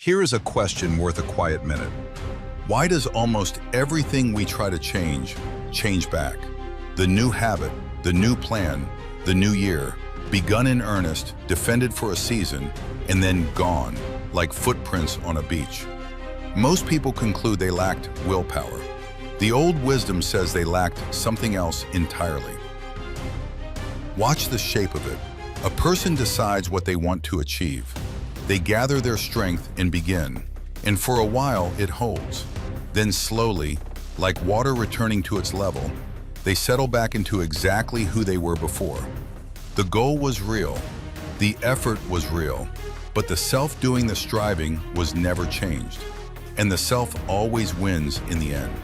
Here is a question worth a quiet minute. Why does almost everything we try to change back? The new habit, the new plan, the new year, begun in earnest, defended for a season, and then gone, like footprints on a beach. Most people conclude they lacked willpower. The old wisdom says they lacked something else entirely. Watch the shape of it. A person decides what they want to achieve. They gather their strength and begin, and for a while it holds. Then slowly, like water returning to its level, they settle back into exactly who they were before. The goal was real, the effort was real, but the self doing the striving was never changed, and the self always wins in the end.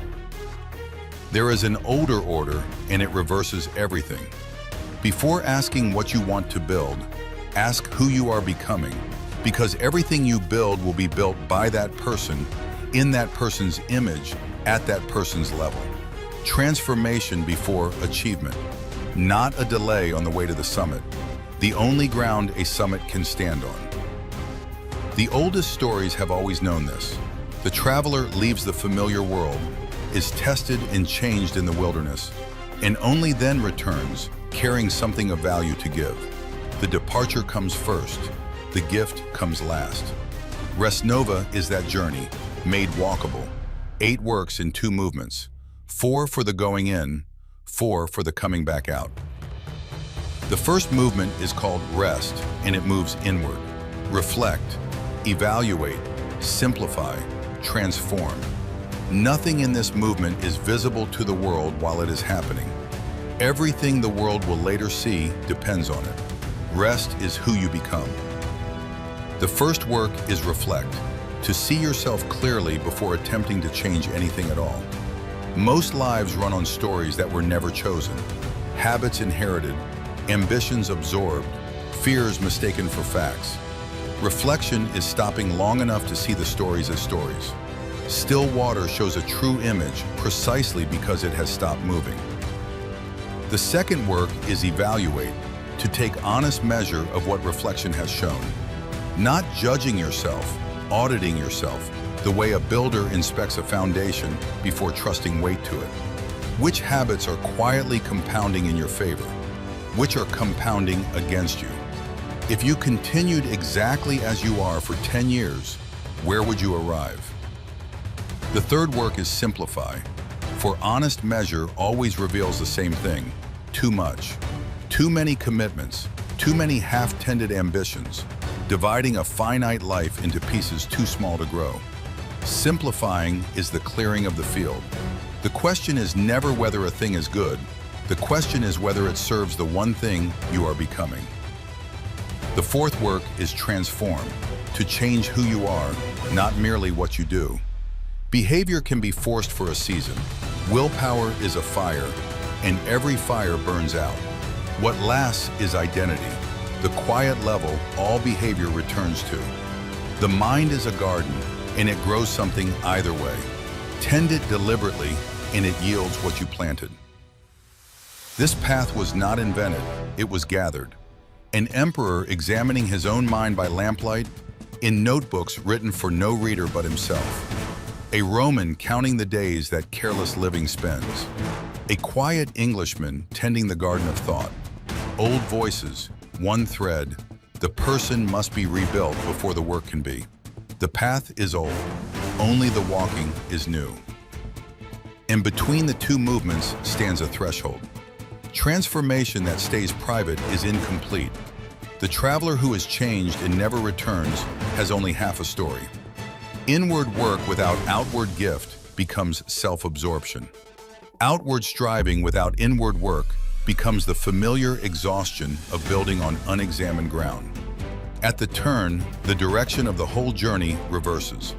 There is an older order, and it reverses everything. Before asking what you want to build, ask who you are becoming, because everything you build will be built by that person, in that person's image, at that person's level. Transformation before achievement, not a delay on the way to the summit, the only ground a summit can stand on. The oldest stories have always known this. The traveler leaves the familiar world, is tested and changed in the wilderness, and only then returns, carrying something of value to give. The departure comes first, the gift comes last. RESTNOVA is that journey, made walkable. 8 works in 2 movements, 4 for the going in, 4 for the coming back out. The first movement is called rest, and it moves inward. Reflect, evaluate, simplify, transform. Nothing in this movement is visible to the world while it is happening. Everything the world will later see depends on it. Rest is who you become. The first work is reflect, to see yourself clearly before attempting to change anything at all. Most lives run on stories that were never chosen, habits inherited, ambitions absorbed, fears mistaken for facts. Reflection is stopping long enough to see the stories as stories. Still water shows a true image precisely because it has stopped moving. The second work is evaluate, to take honest measure of what reflection has shown. Not judging yourself, auditing yourself, the way a builder inspects a foundation before trusting weight to it. Which habits are quietly compounding in your favor? Which are compounding against you? If you continued exactly as you are for 10 years, where would you arrive? The third work is simplify, for honest measure always reveals the same thing: too much. Too many commitments, too many half-tended ambitions, dividing a finite life into pieces too small to grow. Simplifying is the clearing of the field. The question is never whether a thing is good. The question is whether it serves the one thing you are becoming. The fourth work is transform, to change who you are, not merely what you do. Behavior can be forced for a season. Willpower is a fire, and every fire burns out. What lasts is identity, the quiet level all behavior returns to. The mind is a garden, and it grows something either way. Tend it deliberately, and it yields what you planted. This path was not invented, it was gathered. An emperor examining his own mind by lamplight, in notebooks written for no reader but himself. A Roman counting the days that careless living spends. A quiet Englishman tending the garden of thought. Old voices, one thread, the person must be rebuilt before the work can be. The path is old, only the walking is new. And between the 2 movements stands a threshold. Transformation that stays private is incomplete. The traveler who is changed and never returns has only half a story. Inward work without outward gift becomes self-absorption. Outward striving without inward work becomes the familiar exhaustion of building on unexamined ground. At the turn, the direction of the whole journey reverses.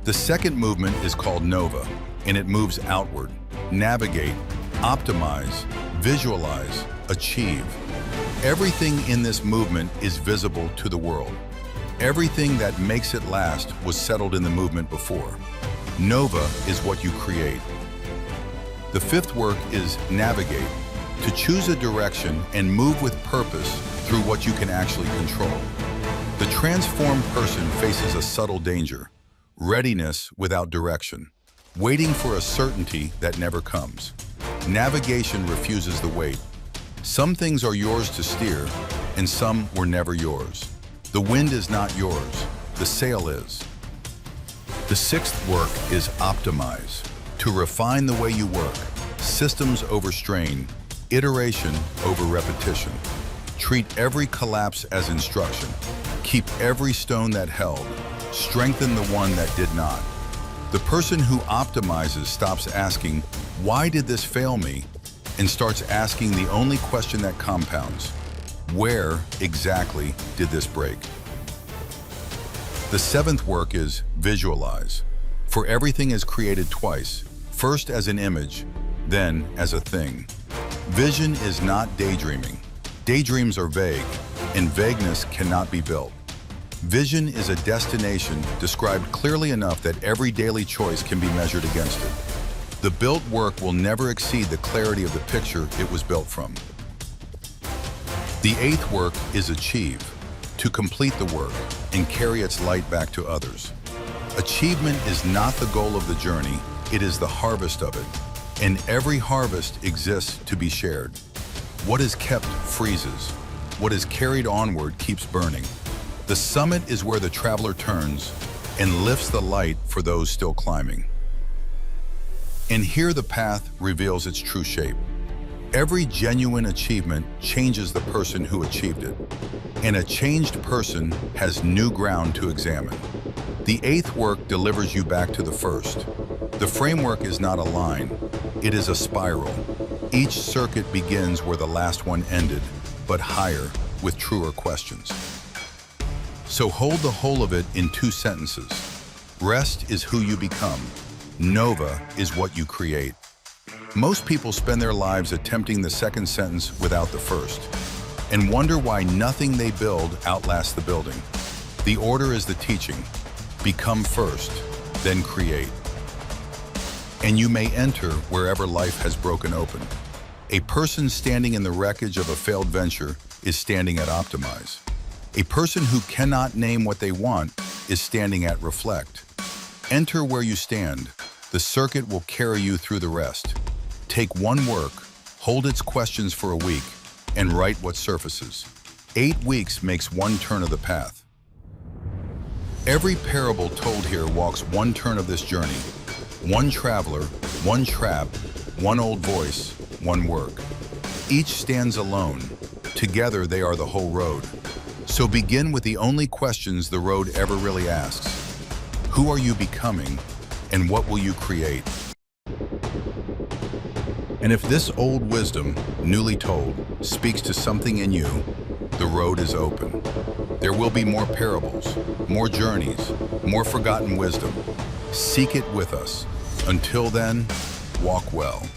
The second movement is called Nova, and it moves outward. Navigate, optimize, visualize, achieve. Everything in this movement is visible to the world. Everything that makes it last was settled in the movement before. Nova is what you create. The fifth work is navigate, to choose a direction and move with purpose through what you can actually control. The transformed person faces a subtle danger, readiness without direction, waiting for a certainty that never comes. Navigation refuses the weight. Some things are yours to steer, and some were never yours. The wind is not yours, the sail is. The sixth work is optimize. To refine the way you work, systems over strain, iteration over repetition. Treat every collapse as instruction. Keep every stone that held. Strengthen the one that did not. The person who optimizes stops asking, "Why did this fail me?" and starts asking the only question that compounds: where exactly did this break? The seventh work is visualize. For everything is created twice, first as an image, then as a thing. Vision is not daydreaming. Daydreams are vague, and vagueness cannot be built. Vision is a destination described clearly enough that every daily choice can be measured against it. The built work will never exceed the clarity of the picture it was built from. The eighth work is achieve, to complete the work and carry its light back to others. Achievement is not the goal of the journey, it is the harvest of it, and every harvest exists to be shared. What is kept freezes. What is carried onward keeps burning. The summit is where the traveler turns and lifts the light for those still climbing. And here the path reveals its true shape. Every genuine achievement changes the person who achieved it, and a changed person has new ground to examine. The eighth work delivers you back to the first. The framework is not a line, it is a spiral. Each circuit begins where the last one ended, but higher, with truer questions. So hold the whole of it in 2 sentences. Rest is who you become. Nova is what you create. Most people spend their lives attempting the second sentence without the first, and wonder why nothing they build outlasts the building. The order is the teaching. Become first, then create. And you may enter wherever life has broken open. A person standing in the wreckage of a failed venture is standing at optimize. A person who cannot name what they want is standing at reflect. Enter where you stand. The circuit will carry you through the rest. Take one work, hold its questions for a week, and write what surfaces. 8 weeks makes one turn of the path. Every parable told here walks one turn of this journey. One traveler, one trap, one old voice, one work. Each stands alone. Together they are the whole road. So begin with the only questions the road ever really asks. Who are you becoming, and what will you create? And if this old wisdom, newly told, speaks to something in you, the road is open. There will be more parables, more journeys, more forgotten wisdom. Seek it with us. Until then, walk well.